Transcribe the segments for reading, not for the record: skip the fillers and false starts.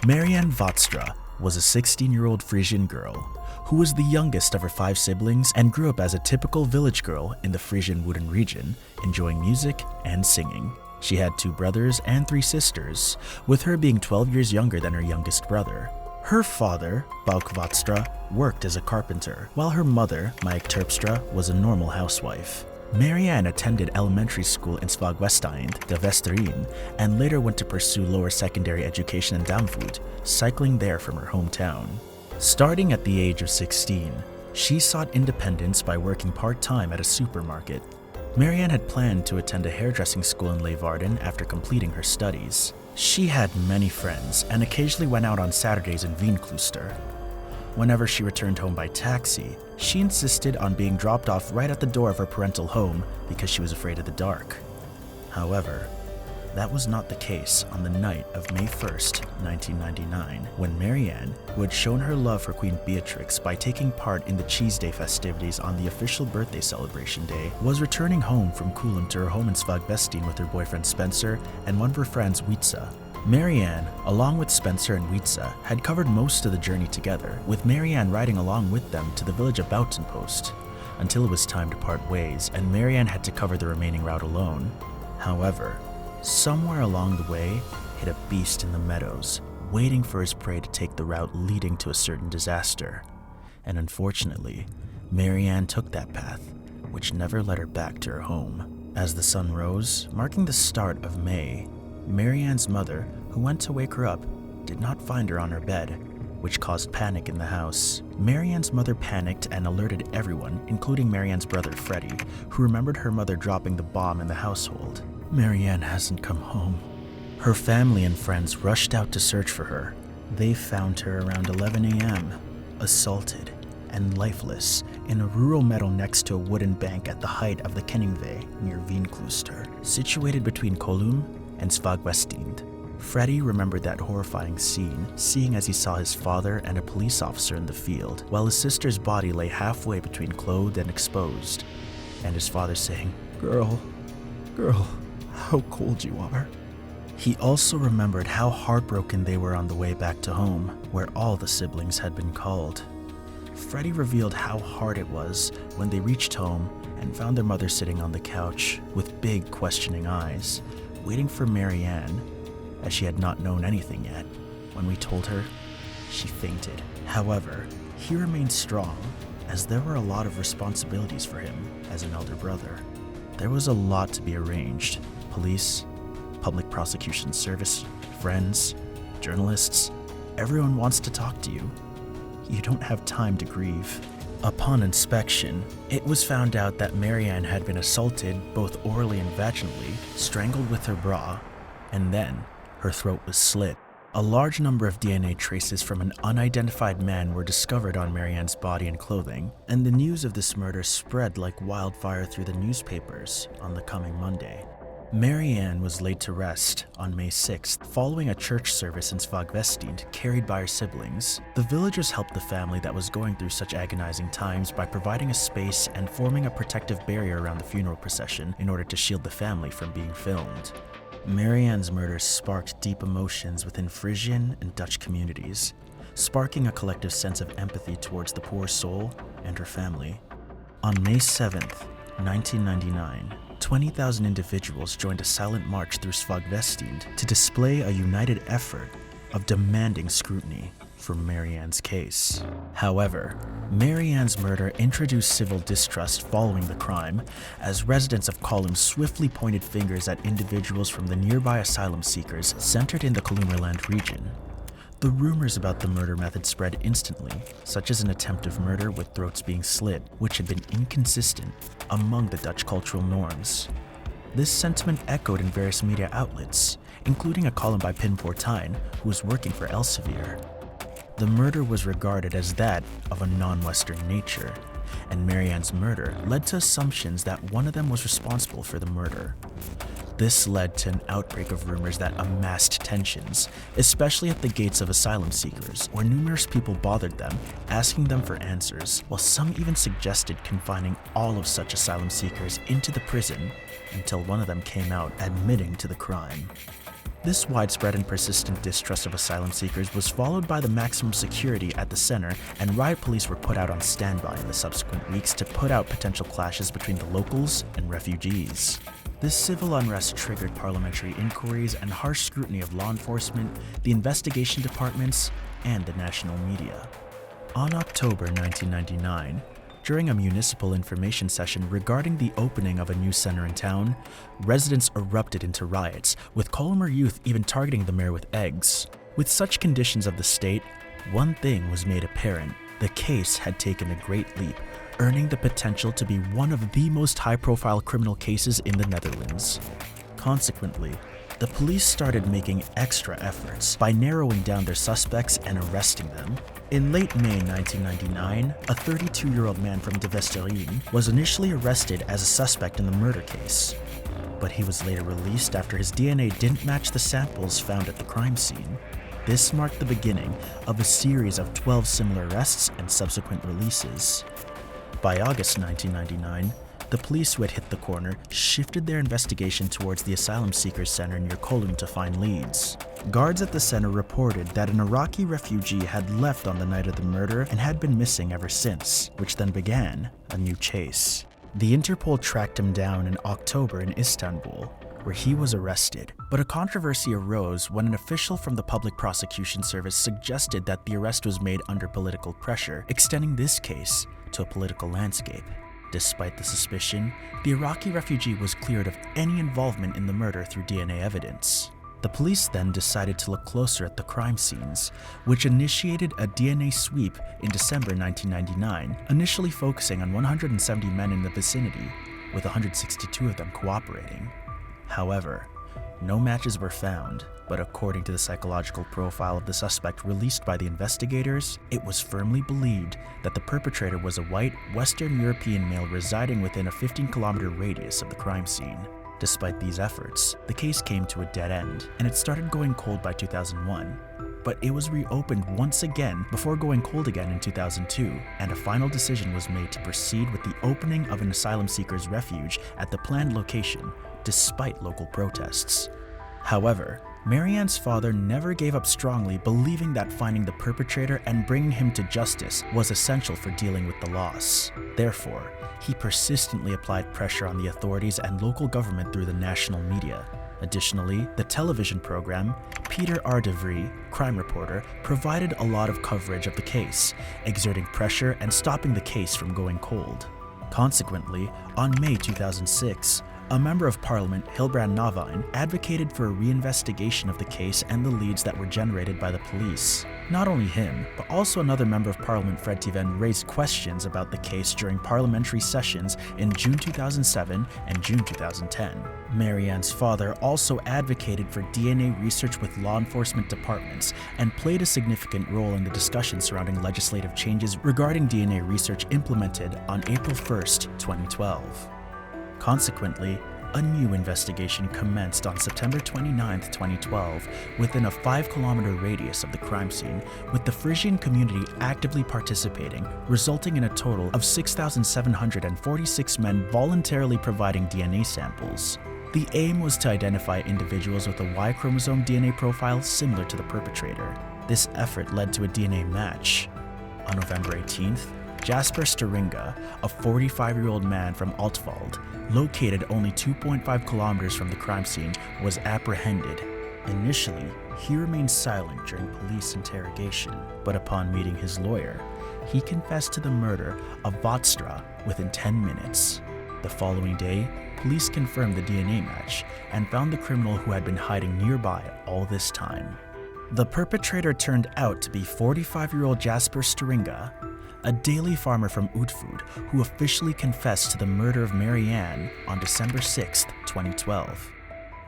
Marianne Vaatstra was a 16-year-old Frisian girl who was the youngest of her 5 siblings and grew up as a typical village girl in the Frisian Wooden region, enjoying music and singing. She had 2 brothers and 3 sisters, with her being 12 years younger than her youngest brother. Her father, Bouk Vaatstra, worked as a carpenter, while her mother, Maik Terpstra, was a normal housewife. Marianne attended elementary school in Veenklooster, de Vesterine, and later went to pursue lower secondary education in Damvoet, cycling there from her hometown. Starting at the age of 16, she sought independence by working part-time at a supermarket. Marianne had planned to attend a hairdressing school in Leeuwarden after completing her studies. She had many friends and occasionally went out on Saturdays in Veenklooster. Whenever she returned home by taxi, she insisted on being dropped off right at the door of her parental home because she was afraid of the dark. However, that was not the case on the night of May 1st, 1999, when Marianne, who had shown her love for Queen Beatrix by taking part in the Cheese Day festivities on the official birthday celebration day, was returning home from Kulum to her home in Svagvestin with her boyfriend Spencer and one of her friends, Wietse. Marianne, along with Spencer and Wietse, had covered most of the journey together, with Marianne riding along with them to the village of Boutenpost, until it was time to part ways and Marianne had to cover the remaining route alone. However, somewhere along the way hid a beast in the meadows, waiting for his prey to take the route leading to a certain disaster. And unfortunately, Marianne took that path, which never led her back to her home. As the sun rose, marking the start of May, Marianne's mother, who went to wake her up, did not find her on her bed, which caused panic in the house. Marianne's mother panicked and alerted everyone, including Marianne's brother Freddie, who remembered her mother dropping the bomb in the household. Marianne hasn't come home. Her family and friends rushed out to search for her. They found her around 11 a.m., assaulted and lifeless in a rural meadow next to a wooden bank at the height of the Kenningweg near Veenklooster, situated between Kulum and Svagvestin. Freddie remembered that horrifying scene, seeing as he saw his father and a police officer in the field, while his sister's body lay halfway between clothed and exposed, and his father saying, Girl, how cold you are." He also remembered how heartbroken they were on the way back to home, where all the siblings had been called. Freddie revealed how hard it was when they reached home and found their mother sitting on the couch with big questioning eyes, waiting for Marianne, as she had not known anything yet. When we told her, she fainted. However, he remained strong, as there were a lot of responsibilities for him as an elder brother. There was a lot to be arranged. Police, public prosecution service, friends, journalists, everyone wants to talk to you. You don't have time to grieve. Upon inspection, it was found out that Marianne had been assaulted both orally and vaginally, strangled with her bra, and then her throat was slit. A large number of DNA traces from an unidentified man were discovered on Marianne's body and clothing, and the news of this murder spread like wildfire through the newspapers on the coming Monday. Marianne was laid to rest on May 6th following a church service in Svagvestin carried by her siblings. The villagers helped the family that was going through such agonizing times by providing a space and forming a protective barrier around the funeral procession in order to shield the family from being filmed. Marianne's murder sparked deep emotions within Frisian and Dutch communities, sparking a collective sense of empathy towards the poor soul and her family. On May 7th, 1999, 20,000 individuals joined a silent march through Svagvestin to display a united effort of demanding scrutiny for Marianne's case. However, Marianne's murder introduced civil distrust following the crime, as residents of Kulum swiftly pointed fingers at individuals from the nearby asylum seekers centered in the Kulumerland region. The rumors about the murder method spread instantly, such as an attempt of murder with throats being slit, which had been inconsistent among the Dutch cultural norms. This sentiment echoed in various media outlets, including a column by Pim Fortuyn, who was working for Elsevier. The murder was regarded as that of a non-Western nature, and Marianne's murder led to assumptions that one of them was responsible for the murder. This led to an outbreak of rumors that amassed tensions, especially at the gates of asylum seekers, where numerous people bothered them, asking them for answers, while some even suggested confining all of such asylum seekers into the prison until one of them came out admitting to the crime. This widespread and persistent distrust of asylum seekers was followed by the maximum security at the center, and riot police were put out on standby in the subsequent weeks to put out potential clashes between the locals and refugees. This civil unrest triggered parliamentary inquiries and harsh scrutiny of law enforcement, the investigation departments, and the national media. On October 1999, during a municipal information session regarding the opening of a new center in town, residents erupted into riots, with Colmer youth even targeting the mayor with eggs. With such conditions of the state, one thing was made apparent: the case had taken a great leap, earning the potential to be one of the most high-profile criminal cases in the Netherlands. Consequently, the police started making extra efforts by narrowing down their suspects and arresting them. In late May 1999, a 32-year-old man from De Westerijn was initially arrested as a suspect in the murder case, but he was later released after his DNA didn't match the samples found at the crime scene. This marked the beginning of a series of 12 similar arrests and subsequent releases. By August 1999, the police who had hit the corner shifted their investigation towards the asylum seekers center near Cologne to find leads. Guards at the center reported that an Iraqi refugee had left on the night of the murder and had been missing ever since, which then began a new chase. The Interpol tracked him down in October in Istanbul, where he was arrested. But a controversy arose when an official from the Public Prosecution Service suggested that the arrest was made under political pressure, extending this case to a political landscape. Despite the suspicion, the Iraqi refugee was cleared of any involvement in the murder through DNA evidence. The police then decided to look closer at the crime scenes, which initiated a DNA sweep in December 1999, initially focusing on 170 men in the vicinity, with 162 of them cooperating. However, no matches were found, but according to the psychological profile of the suspect released by the investigators, it was firmly believed that the perpetrator was a white, Western European male residing within a 15-kilometer radius of the crime scene. Despite these efforts, the case came to a dead end, and it started going cold by 2001. But it was reopened once again before going cold again in 2002, and a final decision was made to proceed with the opening of an asylum seekers refuge at the planned location, despite local protests. However, Marianne's father never gave up strongly, believing that finding the perpetrator and bringing him to justice was essential for dealing with the loss. Therefore, he persistently applied pressure on the authorities and local government through the national media. Additionally, the television program, Peter R. de Vries, crime reporter, provided a lot of coverage of the case, exerting pressure and stopping the case from going cold. Consequently, on May 2006, a member of parliament, Hilbrand Navine, advocated for a reinvestigation of the case and the leads that were generated by the police. Not only him, but also another member of parliament, Fred Tiven, raised questions about the case during parliamentary sessions in June 2007 and June 2010. Marianne's father also advocated for DNA research with law enforcement departments and played a significant role in the discussion surrounding legislative changes regarding DNA research implemented on April 1st, 2012. Consequently, a new investigation commenced on September 29, 2012, within a 5-kilometer radius of the crime scene, with the Frisian community actively participating, resulting in a total of 6,746 men voluntarily providing DNA samples. The aim was to identify individuals with a Y chromosome DNA profile similar to the perpetrator. This effort led to a DNA match. On November 18th, Jasper S, a 45-year-old man from Altwald, located only 2.5 kilometers from the crime scene, was apprehended. Initially, he remained silent during police interrogation, but upon meeting his lawyer, he confessed to the murder of Vaatstra within 10 minutes. The following day, police confirmed the DNA match and found the criminal who had been hiding nearby all this time. The perpetrator turned out to be 45-year-old Jasper S, a daily farmer from Utrecht who officially confessed to the murder of Marianne on December 6, 2012.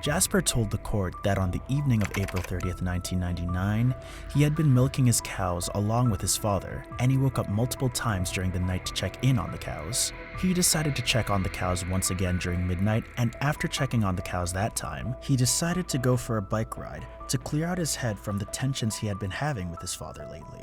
Jasper told the court that on the evening of April 30th, 1999, he had been milking his cows along with his father, and he woke up multiple times during the night to check in on the cows. He decided to check on the cows once again during midnight, and after checking on the cows that time, he decided to go for a bike ride to clear out his head from the tensions he had been having with his father lately.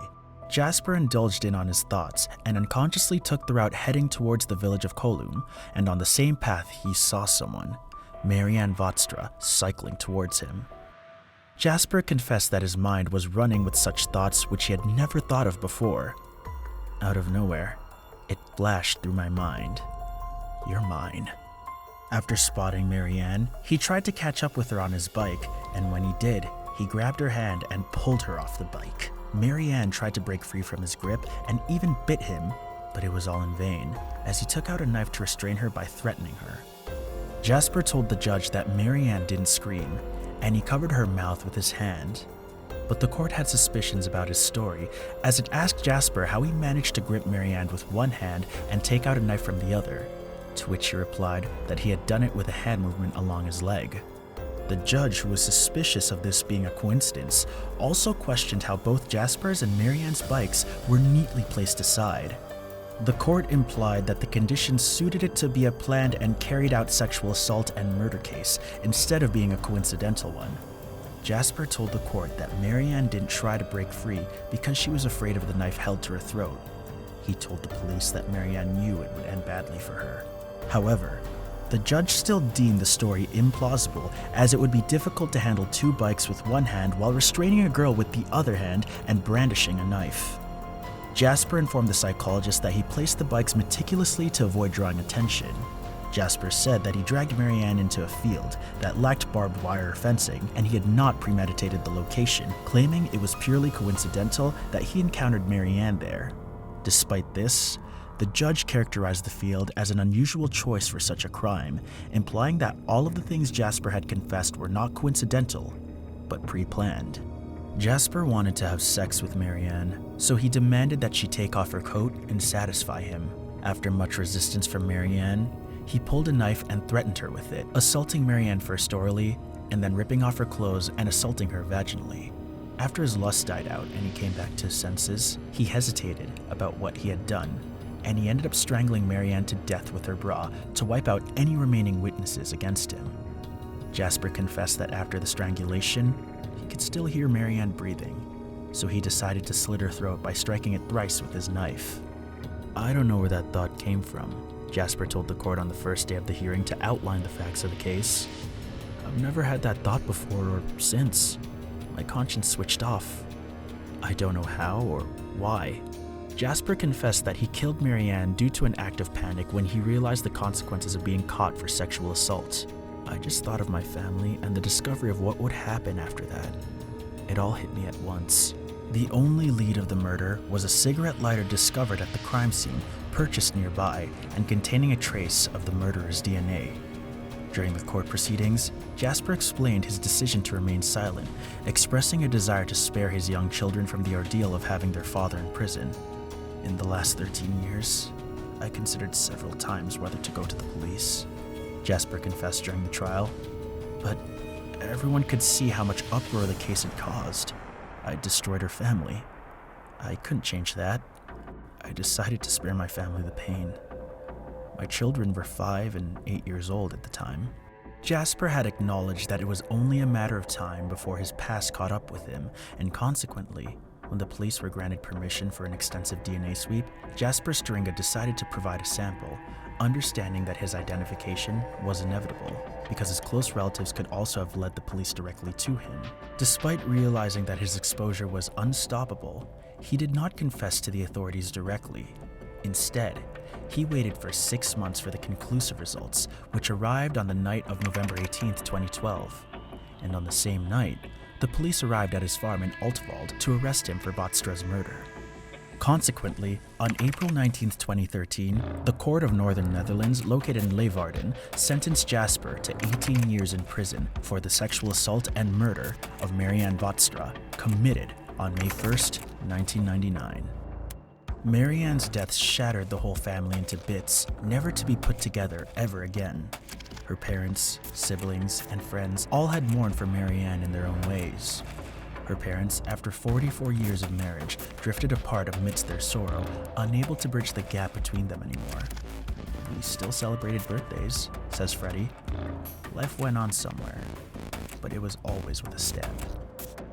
Jasper indulged in on his thoughts and unconsciously took the route heading towards the village of Cologne, and on the same path he saw someone, Marianne Vatra, cycling towards him. Jasper confessed that his mind was running with such thoughts which he had never thought of before. Out of nowhere, it flashed through my mind. You're mine. After spotting Marianne, he tried to catch up with her on his bike, and when he did, he grabbed her hand and pulled her off the bike. Marianne tried to break free from his grip and even bit him, but it was all in vain, as he took out a knife to restrain her by threatening her. Jasper told the judge that Marianne didn't scream, and he covered her mouth with his hand. But the court had suspicions about his story, as it asked Jasper how he managed to grip Marianne with one hand and take out a knife from the other, to which he replied that he had done it with a hand movement along his leg. The judge, who was suspicious of this being a coincidence, also questioned how both Jasper's and Marianne's bikes were neatly placed aside. The court implied that the conditions suited it to be a planned and carried out sexual assault and murder case instead of being a coincidental one. Jasper told the court that Marianne didn't try to break free because she was afraid of the knife held to her throat. He told the police that Marianne knew it would end badly for her. However, the judge still deemed the story implausible, as it would be difficult to handle two bikes with one hand while restraining a girl with the other hand and brandishing a knife. Jasper informed the psychologist that he placed the bikes meticulously to avoid drawing attention. Jasper said that he dragged Marianne into a field that lacked barbed wire fencing, and he had not premeditated the location, claiming it was purely coincidental that he encountered Marianne there. Despite this, the judge characterized the field as an unusual choice for such a crime, implying that all of the things Jasper had confessed were not coincidental, but pre-planned. Jasper wanted to have sex with Marianne, so he demanded that she take off her coat and satisfy him. After much resistance from Marianne, he pulled a knife and threatened her with it, assaulting Marianne first orally, and then ripping off her clothes and assaulting her vaginally. After his lust died out and he came back to his senses, he hesitated about what he had done, and he ended up strangling Marianne to death with her bra to wipe out any remaining witnesses against him. Jasper confessed that after the strangulation, he could still hear Marianne breathing, so he decided to slit her throat by striking it thrice with his knife. I don't know where that thought came from, Jasper told the court on the first day of the hearing to outline the facts of the case. I've never had that thought before or since. My conscience switched off. I don't know how or why. Jasper confessed that he killed Marianne due to an act of panic when he realized the consequences of being caught for sexual assault. I just thought of my family and the discovery of what would happen after that. It all hit me at once. The only lead of the murder was a cigarette lighter discovered at the crime scene, purchased nearby, and containing a trace of the murderer's DNA. During the court proceedings, Jasper explained his decision to remain silent, expressing a desire to spare his young children from the ordeal of having their father in prison. In the last 13 years, I considered several times whether to go to the police, Jasper confessed during the trial, but everyone could see how much uproar the case had caused. I destroyed her family. I couldn't change that. I decided to spare my family the pain. My children were 5 and 8 years old at the time. Jasper had acknowledged that it was only a matter of time before his past caught up with him, and consequently, when the police were granted permission for an extensive DNA sweep, Jasper Stringa decided to provide a sample, understanding that his identification was inevitable, because his close relatives could also have led the police directly to him. Despite realizing that his exposure was unstoppable, he did not confess to the authorities directly. Instead, he waited for 6 months for the conclusive results, which arrived on the night of November 18, 2012. And on the same night, the police arrived at his farm in Altwald to arrest him for Vaatstra's murder. Consequently, on April 19, 2013, the Court of Northern Netherlands, located in Leeuwarden, sentenced Jasper to 18 years in prison for the sexual assault and murder of Marianne Vatra, committed on May 1, 1999. Marianne's death shattered the whole family into bits, never to be put together ever again. Her parents, siblings, and friends all had mourned for Marianne in their own ways. Her parents, after 44 years of marriage, drifted apart amidst their sorrow, unable to bridge the gap between them anymore. We still celebrated birthdays, says Freddie. Life went on somewhere, but it was always with a stab.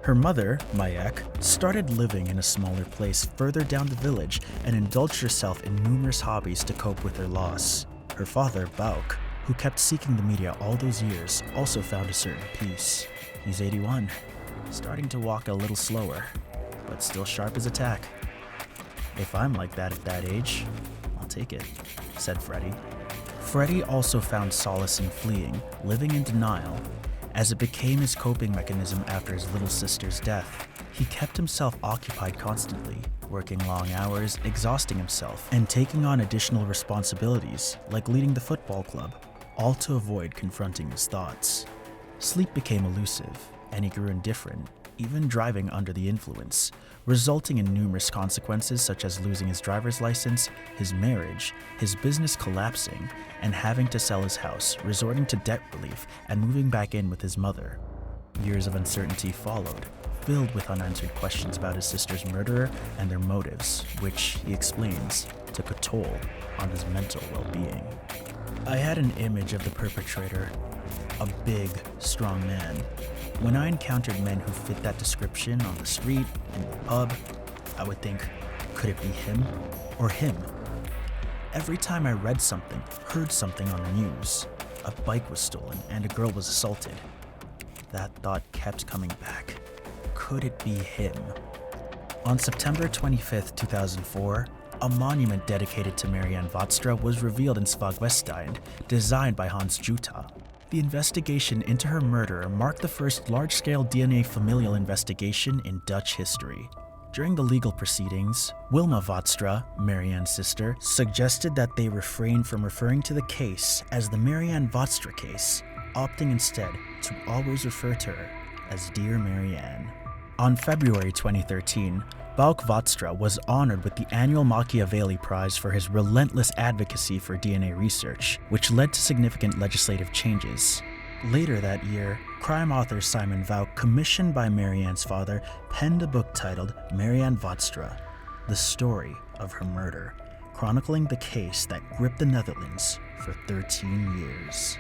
Her mother, Mayek, started living in a smaller place further down the village and indulged herself in numerous hobbies to cope with her loss. Her father, Bauk, who kept seeking the media all those years, also found a certain peace. He's 81. starting to walk a little slower, but still sharp as a tack. "If I'm like that at that age, I'll take it," said Freddie. Freddie also found solace in fleeing, living in denial, as it became his coping mechanism after his little sister's death. He kept himself occupied constantly, working long hours, exhausting himself, and taking on additional responsibilities, like leading the football club, all to avoid confronting his thoughts. Sleep became elusive, and he grew indifferent, even driving under the influence, resulting in numerous consequences such as losing his driver's license, his marriage, his business collapsing, and having to sell his house, resorting to debt relief, and moving back in with his mother. Years of uncertainty followed, filled with unanswered questions about his sister's murderer and their motives, which, he explains, took a toll on his mental well-being. "I had an image of the perpetrator, a big, strong man. When I encountered men who fit that description on the street, in the pub, I would think, could it be him or him? Every time I read something, heard something on the news, a bike was stolen and a girl was assaulted, that thought kept coming back. Could it be him?" On September 25, 2004, a monument dedicated to Marianne Vaatstra was revealed in Svagvestein, designed by Hans Juta. The investigation into her murder marked the first large-scale DNA familial investigation in Dutch history. During the legal proceedings, Wilma Vaatstra, Marianne's sister, suggested that they refrain from referring to the case as the Marianne Vaatstra case, opting instead to always refer to her as Dear Marianne. On February 2013, Vaalk Vaatstra was honored with the annual Machiavelli Prize for his relentless advocacy for DNA research, which led to significant legislative changes. Later that year, crime author Simon Vaalk, commissioned by Marianne's father, penned a book titled Marianne Vaatstra, The Story of Her Murder, chronicling the case that gripped the Netherlands for 13 years.